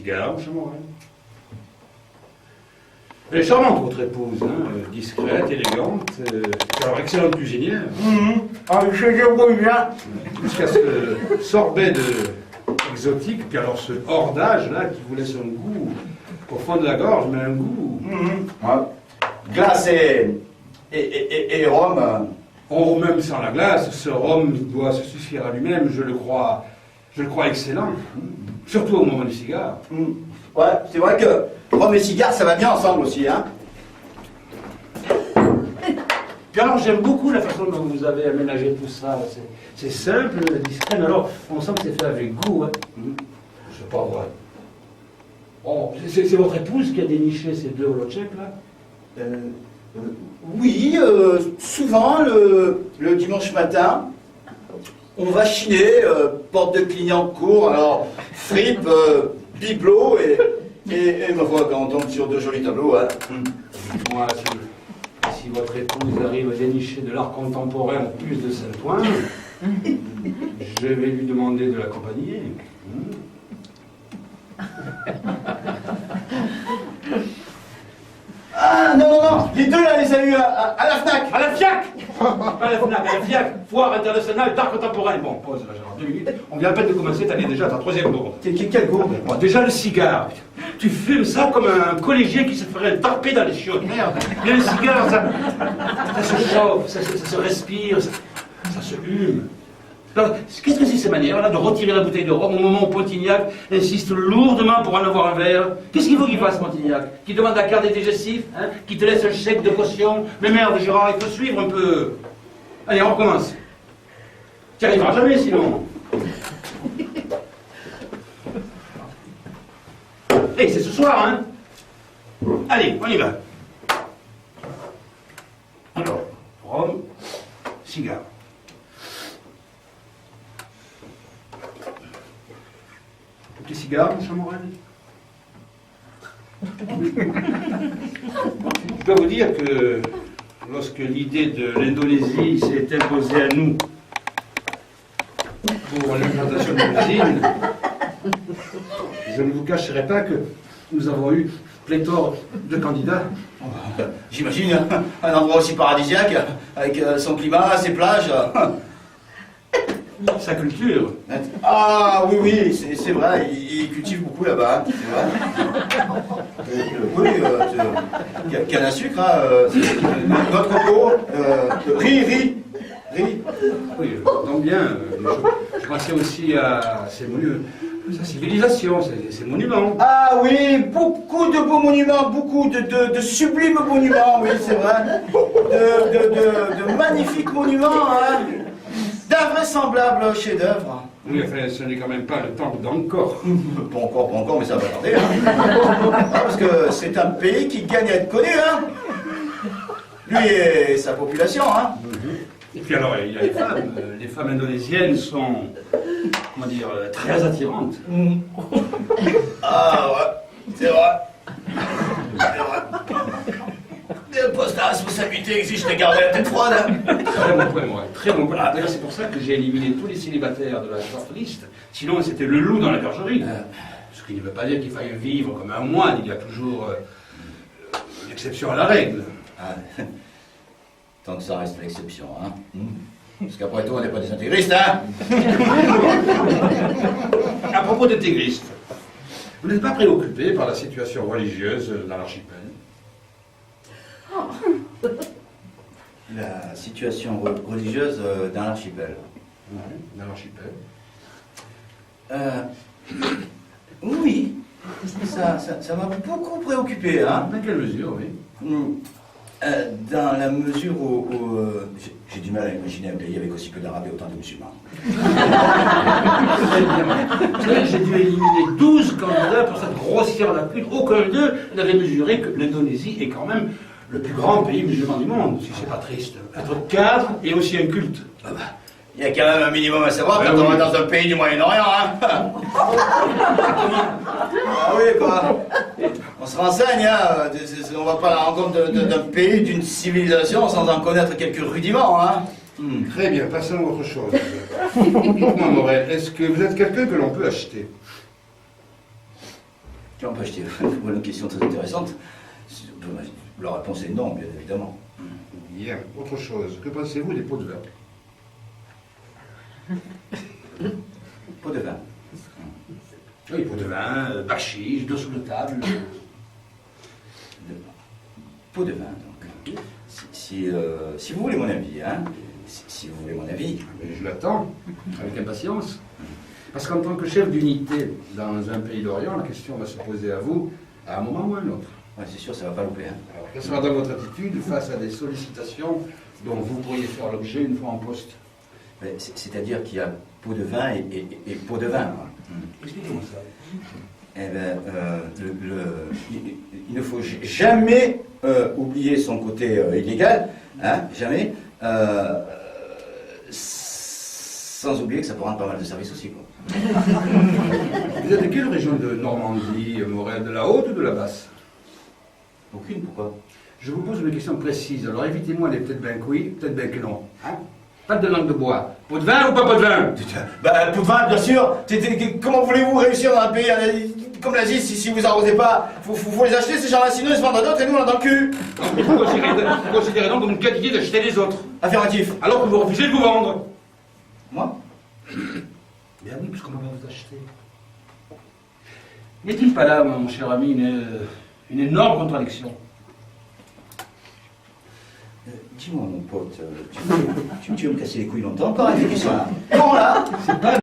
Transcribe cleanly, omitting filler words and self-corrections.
cigare, mon cher Morel. Elle est charmante, votre épouse, hein, discrète, élégante, alors excellente cuisinière. Ah, je débrouille bien. Jusqu'à ce sorbet exotique, puis alors ce hors d'âge, là, qui vous laisse un goût au fond de la gorge, mais un goût... Ouais. Glace et rhum. Oh, même sans la glace, ce rhum doit se suffire à lui-même, je le crois excellent. Surtout au moment du cigare. Ouais, c'est vrai que rhum et cigare, ça va bien ensemble aussi, hein. Puis alors, j'aime beaucoup la façon dont vous avez aménagé tout ça. C'est simple, discret, mais alors, on sent que c'est fait avec goût, hein. C'est pas vrai. Oh, c'est votre épouse qui a déniché ces deux holocheks, là? Oui, souvent, le dimanche matin, on va chiner, porte de Clignancourt, alors fripe, bibelot, et me voilà quand on tombe sur deux jolis tableaux, hein. Moi, si votre épouse arrive à dénicher de l'art contemporain en plus de Saint-Ouen, je vais lui demander de l'accompagner. Ah, non, les deux, là, les a eus à la FNAC. À la FIAC. Pas la FNAC, à la FIAC, Foire internationale d'art contemporain. Bon, pause là, Gérard, 2 minutes. On vient à peine de commencer, t'en es déjà à ta 3e gourde. Quelle gourde? Bon, déjà le cigare. Tu fumes ça comme un collégien qui se ferait un tarpé dans les chiottes. Merde. Mais le cigare, ça se chauffe, ça se respire, ça se hume. Alors, qu'est-ce que c'est ces manières-là de retirer la bouteille de rhum au moment où Pontignac insiste lourdement pour en avoir un verre? Qu'est-ce qu'il faut qu'il fasse, Pontignac? Qu'il demande la carte des digestifs, hein? Qu'il te laisse un chèque de caution? Mais merde, Gérard, il faut suivre un peu. Allez, on recommence. Tu n'y arriveras jamais, sinon. Hey, c'est ce soir, hein? Allez, on y va. Alors, rhum, cigare. Petit cigare, mon cher Morel. Je dois vous dire que lorsque l'idée de l'Indonésie s'est imposée à nous pour l'implantation de l'usine, je ne vous cacherai pas que nous avons eu pléthore de candidats. J'imagine un endroit aussi paradisiaque, avec son climat, ses plages. Sa culture. Ah oui, c'est vrai, il cultive beaucoup là-bas, hein, c'est vrai. Oui, canne à sucre, hein, noix de coco, riz. Oui, donc bien, je pensais aussi à sa civilisation, ses monuments. Ah oui, beaucoup de beaux monuments, beaucoup de sublimes monuments, oui, c'est vrai. De magnifiques monuments, hein. D'invraisemblables chefs-d'œuvre. Oui, enfin, ce n'est quand même pas le temple d'Angkor. Pas encore, mais ça va tarder. Hein. Parce que c'est un pays qui gagne à être connu, hein. Lui et sa population, hein. Et puis alors, il y a les femmes. Les femmes indonésiennes sont, comment dire, très attirantes. Ah ouais, c'est vrai. Le poste à responsabilité exige de garder la tête froide. Hein. Très bon point, moi. Très bon point. D'ailleurs, c'est pour ça que j'ai éliminé tous les célibataires de la shortlist. Sinon, c'était le loup dans la bergerie. Ce qui ne veut pas dire qu'il faille vivre comme un moine. Il y a toujours une exception à la règle. Ah, tant que ça reste l'exception, hein. Parce qu'après tout, on n'est pas des intégristes, hein. À propos d'intégristes, vous n'êtes pas préoccupé par la situation religieuse dans l'archipel? La situation religieuse dans l'archipel. Oui, dans l'archipel. Oui, ça m'a beaucoup préoccupé, hein. Dans quelle mesure, oui? Dans la mesure où j'ai du mal à imaginer un pays avec aussi peu d'arabes et autant de musulmans. Vous savez, j'ai dû éliminer 12 candidats pour cette grossière lacune. Aucun d'eux n'avait mesuré que l'Indonésie est quand même le plus grand pays musulman du monde, si c'est pas triste. Être cadre et aussi un culte. Ah bah, il y a quand même un minimum à savoir quand on va dans un pays du Moyen-Orient, hein. Ah oui, quoi. On se renseigne, hein. On va pas à la rencontre d'un pays, d'une civilisation sans en connaître quelques rudiments, hein. Très bien, passons à autre chose. Dites-moi, Morel, est-ce que vous êtes quelqu'un que l'on peut acheter? on peut acheter. Voilà une question très intéressante. La réponse est non, bien évidemment. Bien. Autre chose. Que pensez-vous des pots de vin? Pot de vin. Oui, pot de vin, bachiche, dos sous la table. Pot de vin, donc. Si vous voulez mon avis, hein, si vous voulez mon avis. Mais je l'attends avec impatience. Parce qu'en tant que chef d'unité dans un pays d'Orient, la question va se poser à vous à un moment ou à un autre. Ouais, c'est sûr, ça va pas louper. Hein. Alors, quelle sera donc votre attitude face à des sollicitations dont vous pourriez faire l'objet une fois en poste? C'est-à-dire qu'il y a pot de vin et pot de vin. Hein. Expliquez-moi ça. Eh ben, il ne faut jamais oublier son côté illégal, hein, jamais, sans oublier que ça peut rendre pas mal de services aussi, quoi. Vous êtes de quelle région de Normandie, Montréal, de la haute ou de la basse? Aucune, pourquoi? Je vous pose une question précise, alors évitez-moi les peut-être ben que oui, peut-être ben que non. Hein? Pas de langue de bois. Pot de vin ou pas pot de vin? Bah, pot de vin, bien sûr. Comment voulez-vous réussir dans un pays comme l'Asie si vous arrosez pas? Faut les acheter, ces gens-là, sinon ils se vendent à d'autres et nous on a dans le cul. Mais vous considérez donc comme une qualité d'acheter les autres, Affirmatif. alors que vous refusez de vous vendre. Moi? Bien oui, puisqu'on va vous acheter. N'y a-t-il pas là, mon cher ami, une énorme contradiction? Dis-moi, mon pote, tu veux me casser les couilles longtemps encore avec tout ça? Non, là. C'est pas